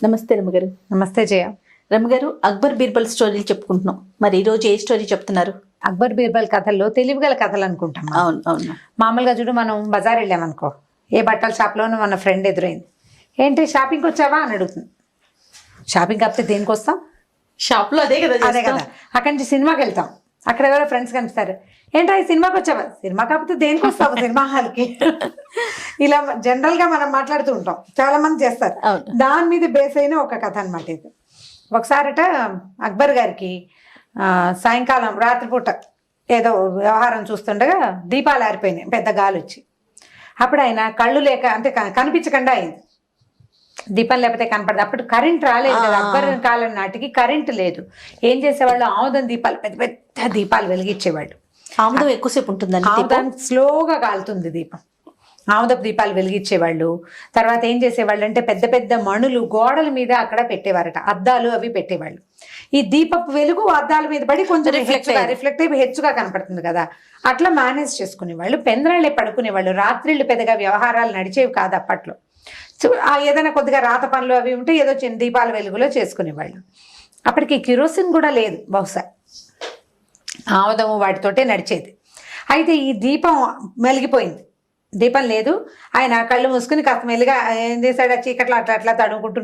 నమస్తే రమ్మగారు. నమస్తే జయ. రమ్మగారు, అక్బర్ బీర్బల్ స్టోరీలు చెప్పుకుంటున్నాం. మరి ఈ రోజు ఏ స్టోరీ చెప్తున్నారు? అక్బర్ బీర్బల్ కథల్లో తెలివిగల కథలు అనుకుంటాం. అవును అవును. మామూలుగా చూడు, మనం బజార్ వెళ్ళామనుకో, ఏ బట్టల షాప్లోనూ మన ఫ్రెండ్ ఎదురైంది. ఏంటి షాపింగ్కి వచ్చావా అని అడుగుతుంది. షాపింగ్ కాకపోతే దేనికి వస్తాం? షాప్లో అదే కదా. అదే కదా. అక్కడి నుంచి సినిమాకి వెళ్తాం, అక్కడ ఎవరో ఫ్రెండ్స్ కనిపిస్తారు. ఏంటో ఈ సినిమాకి వచ్చావా? సినిమా కాకపోతే దేనికి వస్తావు సినిమా హాల్కి? ఇలా జనరల్ గా మనం మాట్లాడుతూ ఉంటాం, చాలా మంది చేస్తారు. దాని మీద బేస్ అయిన ఒక కథ అనమాట ఇది. ఒకసారట అక్బర్ గారికి సాయంకాలం రాత్రిపూట ఏదో వ్యవహారం చూస్తుండగా దీపాలు ఆరిపోయినాయి, పెద్ద గాలి వచ్చి. అప్పుడు ఆయన కళ్ళు లేక, అంటే కనిపించకుండా అయింది. దీపం లేకపోతే కనపడదు. అప్పుడు కరెంట్ రాలేదు కదా, అక్బర్ కాలం నాటికి కరెంట్ లేదు. ఏం చేసేవాళ్ళు? ఆముదం దీపాలు, పెద్ద పెద్ద దీపాలు వెలిగించేవాళ్ళు. ఆముదం ఎక్కువసేపు ఉంటుందండి. ఆముదం స్లోగా కాలుతుంది దీపం. ఆముదపు దీపాలు వెలిగించేవాళ్ళు. తర్వాత ఏం చేసేవాళ్ళు అంటే పెద్ద పెద్ద మణులు గోడల మీద అక్కడ పెట్టేవారట, అద్దాలు అవి పెట్టేవాళ్ళు. ఈ దీపపు వెలుగు అద్దాల మీద పడి కొంచెం రిఫ్లెక్ట్ అయిపోయి హెచ్చుగా కనపడుతుంది కదా, అట్లా మేనేజ్ చేసుకునేవాళ్ళు. పెందరాళ్ళే పడుకునేవాళ్ళు. రాత్రిళ్ళు పెద్దగా వ్యవహారాలు నడిచేవి కాదు అప్పట్లో. ఏదైనా కొద్దిగా రాత పనులు అవి ఉంటే ఏదో చిన్న దీపాల వెలుగులో చేసుకునేవాళ్ళు. అప్పటికి కిరోసిన్ కూడా లేదు బహుశా, ఆముదము వాటితోటే నడిచేది. అయితే ఈ దీపం వెలిగిపోయింది, దీపం లేదు. ఆయన కళ్ళు మూసుకుని కాస్త మెల్లిగా ఏం చేశాడు, చీకట్లో అట్లా అట్లా తడుముకుంటూ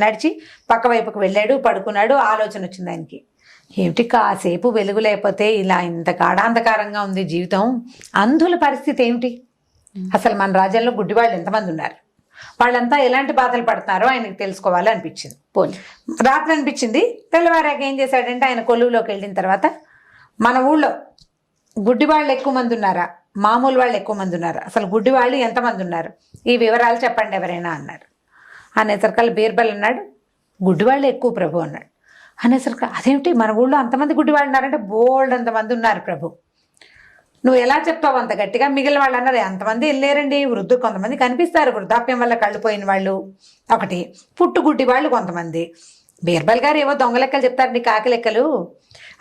నడిచి పక్క వైపుకు వెళ్ళాడు, పడుకున్నాడు. ఆలోచన వచ్చింది ఆయనకి. ఏమిటి కాసేపు వెలుగు లేకపోతే ఇలా ఇంత గాఢాంధకారంగా ఉంది జీవితం, అంధుల పరిస్థితి ఏమిటి? అసలు మన రాజ్యంలో గుడ్డివాళ్ళు ఎంతమంది ఉన్నారు, వాళ్ళంతా ఎలాంటి బాధలు పడుతున్నారో ఆయనకు తెలుసుకోవాలి అనిపించింది. రాత్రి అనిపించింది. తెల్లవారాక ఏం చేశాడంటే ఆయన కొలువులోకి వెళ్ళిన తర్వాత, మన ఊళ్ళో గుడ్డి వాళ్ళు ఎక్కువ మంది ఉన్నారా, మామూలు వాళ్ళు ఎక్కువ మంది ఉన్నారా, అసలు గుడ్డి వాళ్ళు ఎంతమంది ఉన్నారు, ఈ వివరాలు చెప్పండి ఎవరైనా అన్నారు. అనేసరికల్ బీర్బల్ అన్నాడు, గుడ్డి వాళ్ళు ఎక్కువ ప్రభు అన్నాడు. అనేసరికి అదేమిటి, మన ఊళ్ళో అంతమంది గుడ్డి వాళ్ళు ఉన్నారంటే బోల్డ్ అంతమంది ఉన్నారు ప్రభు. నువ్వు ఎలా చెప్తావు అంత గట్టిగా? మిగిలిన వాళ్ళు అన్నారు, అంతమంది వెళ్ళారండి. వృద్ధులు కొంతమంది కనిపిస్తారు, వృద్ధాప్యం వల్ల కళ్ళు పోయిన వాళ్ళు ఒకటి, పుట్టుగుడ్డి వాళ్ళు కొంతమంది. బీర్బల్ గారు ఏవో దొంగ లెక్కలు చెప్తారండి, కాకి లెక్కలు,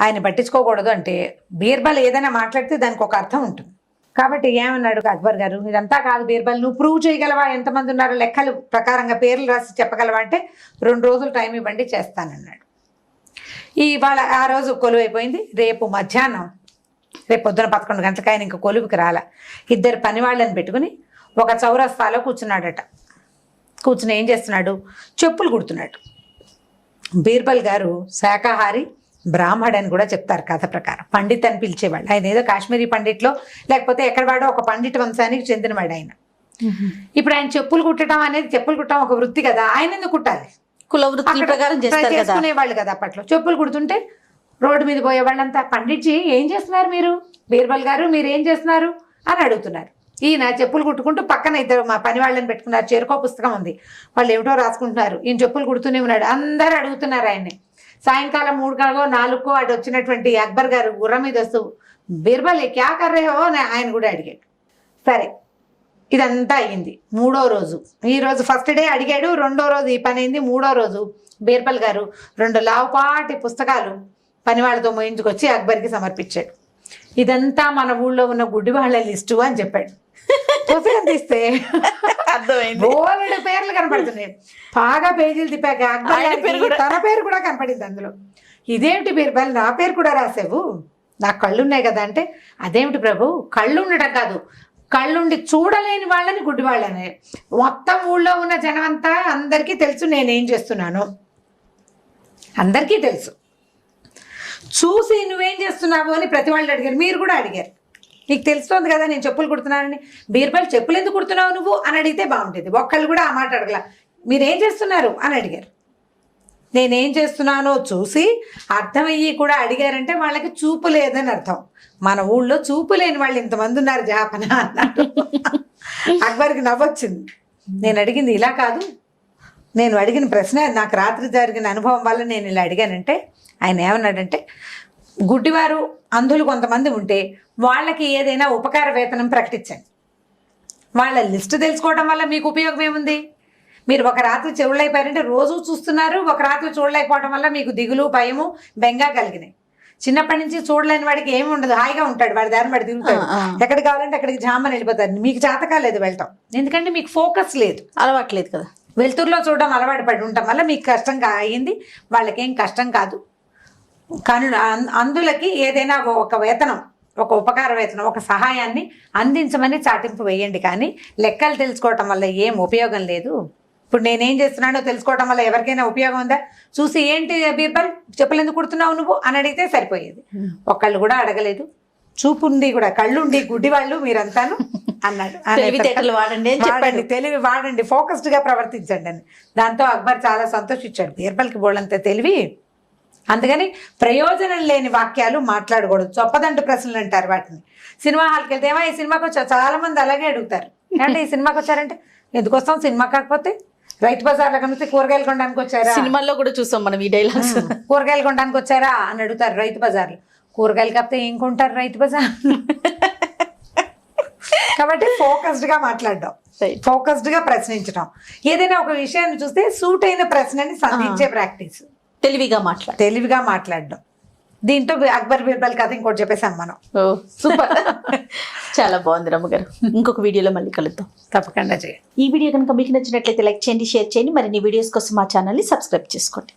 ఆయన పట్టించుకోకూడదు. అంటే బీర్బల్ ఏదైనా మాట్లాడితే దానికి ఒక అర్థం ఉంటుంది. కాబట్టి ఏమన్నాడు అక్బర్ గారు, ఇదంతా కాదు బీర్బల్, నువ్వు ప్రూవ్ చేయగలవా ఎంతమంది ఉన్నారో, లెక్కలు ప్రకారంగా పేర్లు రాసి చెప్పగలవా అంటే 2 రోజులు టైం ఇవ్వండి చేస్తానన్నాడు. ఇవాళ ఆ రోజు కొలువు అయిపోయింది. రేపు మధ్యాహ్నం, రేపు పొద్దున 11 గంటలకు ఆయన ఇంకా కొలువుకి రాల. 2 పని వాళ్ళని పెట్టుకుని ఒక చౌరస్తాలో కూర్చున్నాడట. కూర్చుని ఏం చేస్తున్నాడు, చెప్పులు కుడుతున్నాడు. బీర్బల్ గారు శాకాహారి, బ్రాహ్మడు అని కూడా చెప్తారు కథ ప్రకారం. పండిత్ అని పిలిచేవాళ్ళు. ఆయన ఏదో కాశ్మీరీ పండిట్లో లేకపోతే ఎక్కడ వాడో ఒక పండిట్ వంశానికి చెందినవాడు ఆయన. ఇప్పుడు ఆయన చెప్పులు కుట్టడం అనేది, చెప్పులు కుట్టడం ఒక వృత్తి కదా, ఆయన ఎందుకు కుట్టాలి? కుల వృత్తి ప్రకారం చేసుకునేవాళ్ళు కదా అప్పట్లో. చెప్పులు కుడుతుంటే రోడ్డు మీద పోయే వాళ్ళంతా, పండిట్జీ ఏం చేస్తున్నారు మీరు, బీర్బల్ గారు మీరు ఏం చేస్తున్నారు అని అడుగుతున్నారు. ఈయన చెప్పులు కుట్టుకుంటూ పక్కన 2 మా పని వాళ్ళని పెట్టుకున్నారు. చేరుకో పుస్తకం ఉంది, వాళ్ళు ఏమిటో రాసుకుంటున్నారు, ఈయన చెప్పులు కుడుతూనే ఉన్నాడు. అందరూ అడుగుతున్నారు ఆయన్ని. సాయంకాలం 3 4 అటు వచ్చినటువంటి అక్బర్ గారు గుర్రం మీద వస్తూ, బీర్బల్ క్యా కర్ రహే హో అని ఆయన కూడా అడిగాడు. సరే, ఇదంతా అయ్యింది. 3వ రోజు, ఈ రోజు ఫస్ట్ డే అడిగాడు, 2వ రోజు ఈ పని అయింది. 3వ రోజు బీర్బల్ గారు 2 లావుపాటి పుస్తకాలు పని వాళ్ళతో మోయించుకొచ్చి అక్బర్కి సమర్పించాడు. ఇదంతా మన ఊళ్ళో ఉన్న గుడ్డి వాళ్ళ లిస్టు అని చెప్పాడు. పుస్తకం తీస్తే బోలెడు పేర్లు కనపడుతున్నాయి. బాగా పేజీలు తిప్పాక అక్బర్ తన పేరు కూడా కనపడింది అందులో. ఇదేమిటి బీర్బల్, నా పేరు కూడా రాసావు, నాకు కళ్ళున్నాయి కదా అంటే, అదేమిటి ప్రభు, కళ్ళు ఉండటం కాదు, కళ్ళుండి చూడలేని వాళ్ళని గుడ్డి వాళ్ళని. మొత్తం ఊళ్ళో ఉన్న జనం అంతా అందరికీ తెలుసు నేనేం చేస్తున్నాను, అందరికీ తెలుసు. చూసి నువ్వేం చేస్తున్నావు అని ప్రతి వాళ్ళు అడిగారు. మీరు కూడా అడిగారు, నీకు తెలుస్తుంది కదా నేను చెప్పులు కుడుతున్నానని. బీర్బల్ చెప్పులు ఎందుకు కుడుతున్నావు నువ్వు అని అడిగితే బాగుంటుంది. ఒక్కళ్ళు కూడా ఆ మాట అడగల. మీరేం చేస్తున్నారు అని అడిగారు. నేనేం చేస్తున్నానో చూసి అర్థమయ్యి కూడా అడిగారంటే వాళ్ళకి చూపు లేదని అర్థం. మన ఊళ్ళో చూపు లేని వాళ్ళు ఇంతమంది ఉన్నారు జాపన అన్నాడు. అక్బర్కి నవ్వొచ్చింది. నేను అడిగింది ఇలా కాదు, నేను అడిగిన ప్రశ్న, నాకు రాత్రి జరిగిన అనుభవం వల్ల నేను ఇలా అడిగానంటే, ఆయన ఏమన్నాడంటే, గుడ్డివారు అంధులు కొంతమంది ఉంటే వాళ్ళకి ఏదైనా ఉపకార వేతనం ప్రకటించండి. వాళ్ళ లిస్టు తెలుసుకోవడం వల్ల మీకు ఉపయోగం ఏముంది? మీరు ఒక రాత్రి చెవుళ్ళైపోయారంటే రోజు చూస్తున్నారు, ఒక రాత్రి చూడలేకపోవడం వల్ల మీకు దిగులు, భయము, బెంగా కలిగినాయి. చిన్నప్పటి నుంచి చూడలేని వాడికి ఏమి ఉండదు, హాయిగా ఉంటాడు, వాడి దారిని వాడు తిరుగుతాడు, ఎక్కడికి కావాలంటే అక్కడికి జామని వెళ్ళిపోతారు. మీకు చేత కాలేదు వెళ్ళటం, ఎందుకంటే మీకు ఫోకస్ లేదు, అలవాట్లేదు కదా. వెలుతురులో చూడడం అలవాటు పడి ఉంటాం వల్ల మీకు కష్టంగా అయింది, వాళ్ళకేం కష్టం కాదు. కానీ అందులకి ఏదైనా ఒక వేతనం, ఒక ఉపకార వేతనం, ఒక సహాయాన్ని అందించమని చాటింపు వేయండి. కానీ లెక్కలు తెలుసుకోవటం వల్ల ఏం ఉపయోగం లేదు. ఇప్పుడు నేనేం చేస్తున్నానో తెలుసుకోవటం వల్ల ఎవరికైనా ఉపయోగం ఉందా? చూసి ఏంటి బీర్బల్ చెప్పులు ఎందుకు కుడుతున్నావు నువ్వు అని అడిగితే సరిపోయేది. ఒకళ్ళు కూడా అడగలేదు. చూపుండి కూడా కళ్ళుండి గుడ్డి వాళ్ళు మీరంతాను అన్నాడు. తెలివితేటలు వాడండి అని చెప్పండి, తెలివి వాడండి, ఫోకస్డ్ గా ప్రవర్తించండి అని. దాంతో అక్బర్ చాలా సంతోషించాడు. బీర్బల్కి బోళ్ళంత తెలివి. అందుకని ప్రయోజనం లేని వాక్యాలు మాట్లాడకూడదు. చొప్పదంటు ప్రశ్నలు అంటారు వాటిని. సినిమా హాల్కి వెళ్తే ఏమో ఈ సినిమాకి వచ్చా, చాలా మంది అలాగే అడుగుతారు. అంటే ఈ సినిమాకి వచ్చారంటే ఎందుకు వస్తాం, సినిమా కాకపోతే రైతు బజార్లో కనిపిస్తే కూరగాయలు కొనడానికి వచ్చారా, సినిమాల్లో కూడా చూసాం మనం ఈ డైలాగ్స్. కూరగాయలు కొనడానికి వచ్చారా అని అడుగుతారు రైతు బజార్లో. కూరగాయలు కాకపోతే ఏం కొంటారు రైతు బజార్? కాబట్టి ఫోకస్డ్ గా మాట్లాడడం, ఫోకస్డ్ గా ప్రశ్నించడం, ఏదైనా ఒక విషయాన్ని చూస్తే సూట్ అయిన ప్రశ్నని సంధించే ప్రాక్టీస్, తెలివిగా మాట్లాడడం. దీంతో అక్బర్ బీర్బల్ కథ ఇంకోటి చెప్పేసాం మనం. సూపర్, చాలా బాగుంది రమ్మగారు. ఇంకొక వీడియోలో మళ్ళీ కలుద్దాం. తప్పకుండా చేయండి. ఈ వీడియో కనుక మీకు నచ్చినట్లయితే లైక్ చేయండి, షేర్ చేయండి. మరిన్ని వీడియోస్ కోసం మా ఛానల్ని సబ్స్క్రైబ్ చేసుకోండి.